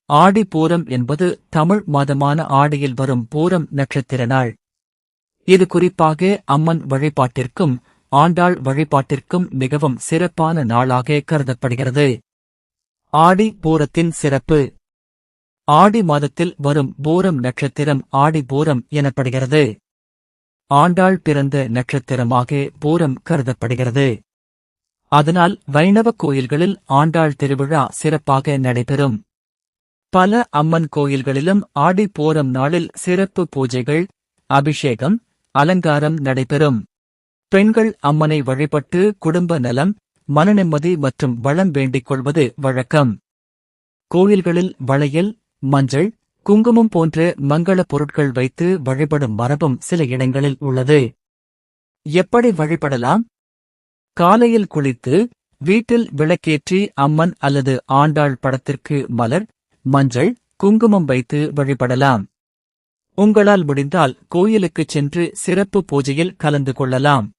ஆடி பூரம் என்பது தமிழ் மாதமான ஆடியில் வரும் பூரம் நட்சத்திர நாள். இது குறிப்பாக அம்மன் வழிபாட்டிற்கும் ஆண்டாள் வழிபாட்டிற்கும் மிகவும் சிறப்பான நாளாக கருதப்படுகிறது. ஆடி பூரத்தின் சிறப்பு. ஆடி மாதத்தில் வரும் பூரம் நட்சத்திரம் ஆடி பூரம் எனப்படுகிறது. ஆண்டாள் பிறந்த நட்சத்திரமாக பூரம் கருதப்படுகிறது. அதனால் வைணவ கோயில்களில் ஆண்டாள் திருவிழா சிறப்பாக நடைபெறும். பல அம்மன் கோயில்களிலும் ஆடி பூரம் நாளில் சிறப்பு பூஜைகள், அபிஷேகம், அலங்காரம் நடைபெறும். பெண்கள் அம்மனை வழிபட்டு குடும்ப நலம், மனநிம்மதி மற்றும் வளம் வேண்டிக் கொள்வது வழக்கம். கோயில்களில் வளையல், மஞ்சள், குங்குமம் போன்ற மங்கள பொருட்கள் வைத்து வழிபடும் மரபும் சில இடங்களில் உள்ளது. எப்படி வழிபடலாம்? காலையில் குளித்து வீட்டில் விளக்கேற்றி அம்மன் அல்லது ஆண்டாள் படத்திற்கு மலர், மஞ்சள், குங்குமம் வைத்து வழிபடலாம். உங்களால் முடிந்தால் கோயிலுக்குச் சென்று சிறப்பு பூஜையில் கலந்து கொள்ளலாம்.